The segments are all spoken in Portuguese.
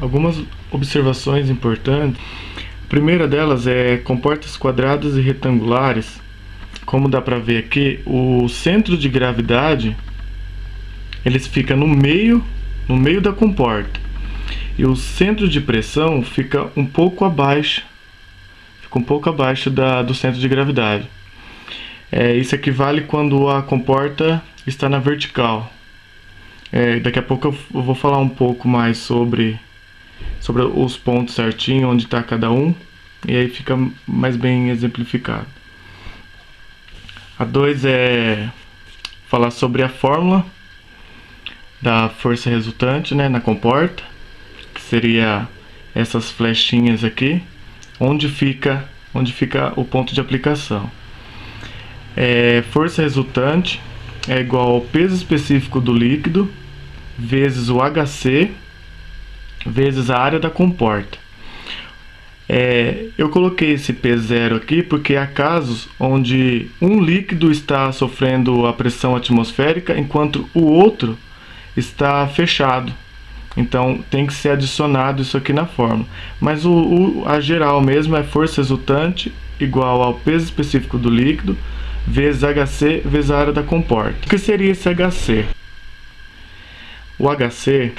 Algumas observações importantes. A primeira delas é comportas quadradas e retangulares. Como dá para ver aqui, o centro de gravidade eles fica no meio da comporta, e o centro de pressão fica um pouco abaixo, do centro de gravidade. Isso equivale quando a comporta está na vertical. Daqui a pouco eu vou falar um pouco mais sobre os pontos certinho, onde está cada um, e aí fica mais bem exemplificado. A 2 é falar sobre a fórmula da força resultante, né, na comporta, que seria essas flechinhas aqui, onde fica o ponto de aplicação. Força resultante é igual ao peso específico do líquido vezes o HC vezes a área da comporta. Eu coloquei esse P0 aqui porque há casos onde um líquido está sofrendo a pressão atmosférica enquanto o outro está fechado. Então tem que ser adicionado isso aqui na fórmula. Mas a geral mesmo é força resultante igual ao peso específico do líquido vezes HC vezes a área da comporta. O que seria esse HC? O HC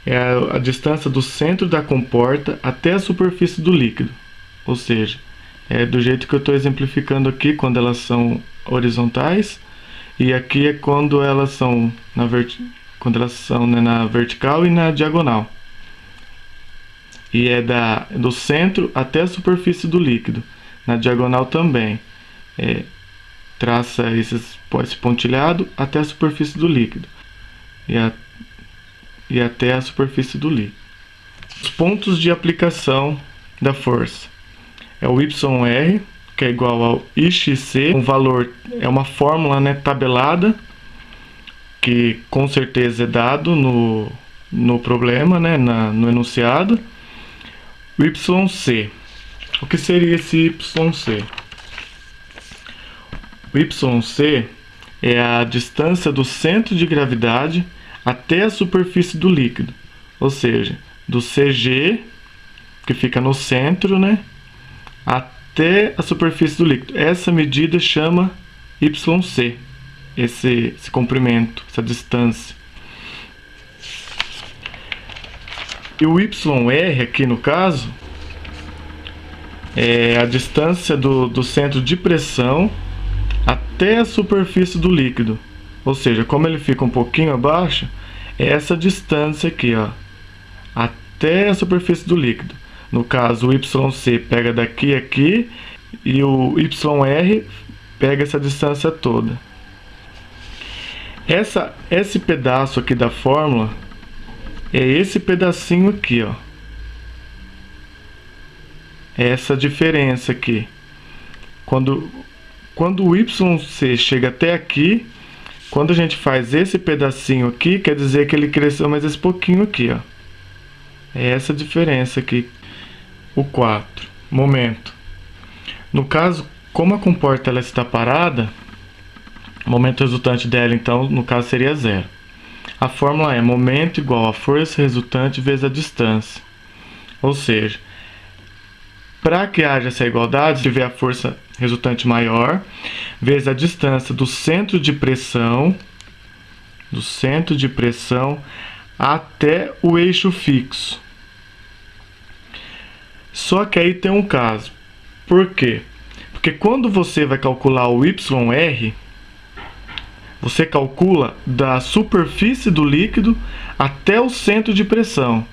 é a distância do centro da comporta até a superfície do líquido. Ou seja, do jeito que eu estou exemplificando aqui, quando elas são horizontais, e aqui é quando elas são na vertical e na diagonal. E do centro até a superfície do líquido. Na diagonal também. Traça esse pontilhado até a superfície do líquido. E até a superfície do líquido. Os pontos de aplicação da força. É o YR, que é igual ao IXC. Um valor é uma fórmula, né, tabelada, que com certeza é dado no problema, né, no enunciado. O YC. O que seria esse YC? O YC é a distância do centro de gravidade até a superfície do líquido. Ou seja, do CG, que fica no centro, né, até a superfície do líquido. Essa medida chama YC. Esse comprimento, essa distância. E o YR aqui no caso é a distância do centro de pressão até a superfície do líquido. Ou seja, como ele fica um pouquinho abaixo, é essa distância aqui, ó, até a superfície do líquido. No caso, o YC pega daqui a aqui e o YR pega essa distância toda. Esse pedaço aqui da fórmula é esse pedacinho aqui, ó. Essa diferença aqui. Quando o YC chega até aqui, quando a gente faz esse pedacinho aqui, quer dizer que ele cresceu mais esse pouquinho aqui, ó. É essa diferença aqui. O 4. Momento. No caso, como a comporta ela está parada, o momento resultante dela, então, no caso, seria 0. A fórmula é momento igual a força resultante vezes a distância. Ou seja, para que haja essa igualdade, se tiver a força resultante maior, vezes a distância do centro de pressão até o eixo fixo. Só que aí tem um caso. Por quê? Porque quando você vai calcular o YR, você calcula da superfície do líquido até o centro de pressão.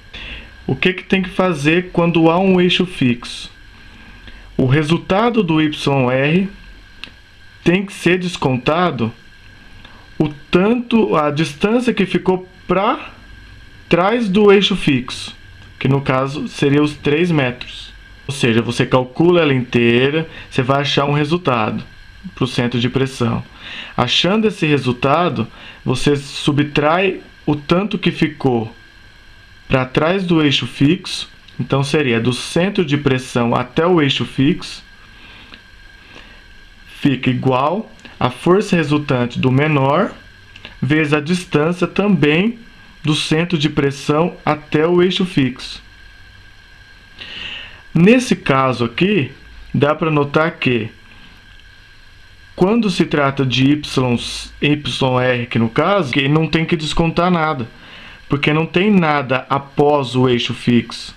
O que tem que fazer quando há um eixo fixo? O resultado do YR tem que ser descontado a distância que ficou para trás do eixo fixo, que no caso seria os 3 metros. Ou seja, você calcula ela inteira, você vai achar um resultado para o centro de pressão. Achando esse resultado, você subtrai o tanto que ficou para trás do eixo fixo. Então seria do centro de pressão até o eixo fixo, fica igual a força resultante do menor vezes a distância também do centro de pressão até o eixo fixo. Nesse caso aqui, dá para notar que quando se trata de YR, que no caso, que não tem que descontar nada, porque não tem nada após o eixo fixo,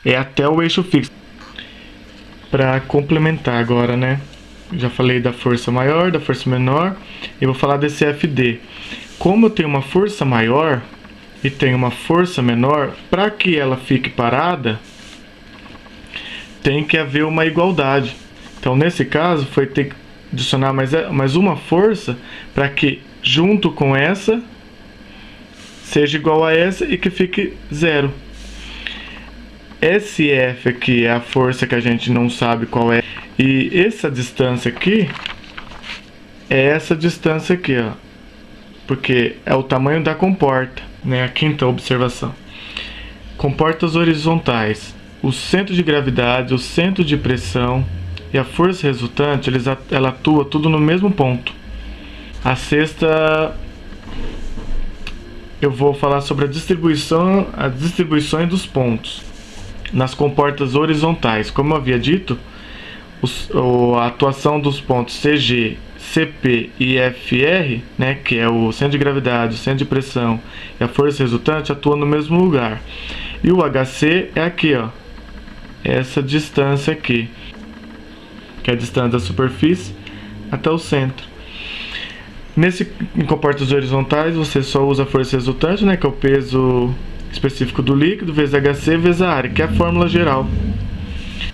é até o eixo fixo. Para complementar agora, né? Já falei da força maior, da força menor, e vou falar desse FD. Como eu tenho uma força maior e tenho uma força menor, para que ela fique parada, tem que haver uma igualdade. Então, nesse caso, foi ter que adicionar mais uma força para que, junto com essa, seja igual a essa e que fique zero. SF aqui é a força que a gente não sabe qual é. E essa distância aqui é essa distância aqui, ó. Porque é o tamanho da comporta, né? A quinta observação. Comportas horizontais. O centro de gravidade, o centro de pressão e a força resultante, ela atua tudo no mesmo ponto. A sexta, eu vou falar sobre as distribuições dos pontos nas comportas horizontais. Como eu havia dito, a atuação dos pontos CG, CP e FR, né, que é o centro de gravidade, o centro de pressão e a força resultante, atuam no mesmo lugar. E o HC é aqui, ó, essa distância aqui, que é a distância da superfície até o centro. Em comportas horizontais, você só usa a força resultante, né, que é o peso específico do líquido, vezes HC, vezes a área, que é a fórmula geral.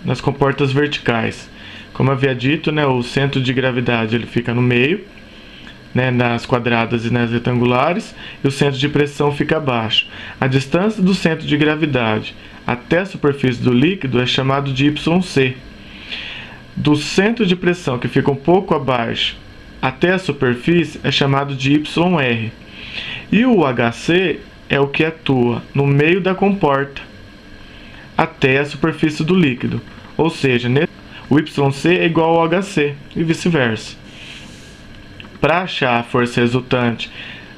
Nas comportas verticais, como eu havia dito, né, o centro de gravidade ele fica no meio, né, nas quadradas e nas retangulares, e o centro de pressão fica abaixo. A distância do centro de gravidade até a superfície do líquido é chamado de YC. Do centro de pressão, que fica um pouco abaixo, até a superfície, é chamado de YR. E o HC é o que atua no meio da comporta até a superfície do líquido. Ou seja, o YC é igual ao HC e vice-versa. Para achar a força resultante,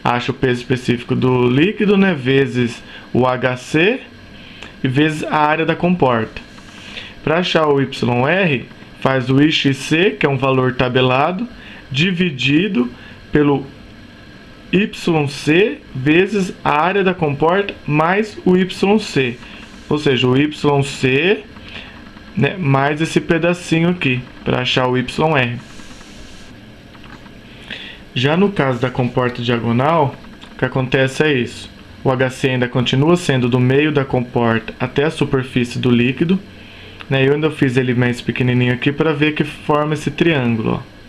acha o peso específico do líquido, né, vezes o HC e vezes a área da comporta. Para achar o YR, faz o IXC, que é um valor tabelado, dividido pelo YC vezes a área da comporta mais o YC. Ou seja, o YC, né, mais esse pedacinho aqui, para achar o YR. Já no caso da comporta diagonal, o que acontece é isso. O HC ainda continua sendo do meio da comporta até a superfície do líquido. Né, eu ainda fiz ele mais pequenininho aqui para ver que forma esse triângulo, ó.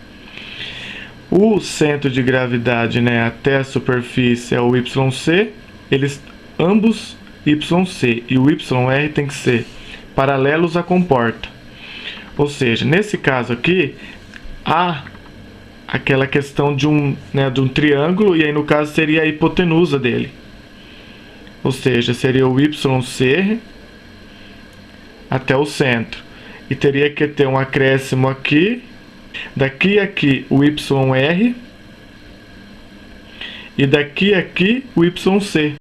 O centro de gravidade, né, até a superfície é o YC, eles ambos YC e o YR tem que ser paralelos à comporta. Ou seja, nesse caso aqui, há aquela questão de um triângulo, e aí no caso seria a hipotenusa dele. Ou seja, seria o YC até o centro. E teria que ter um acréscimo aqui, daqui a aqui o YR e daqui a aqui o YC.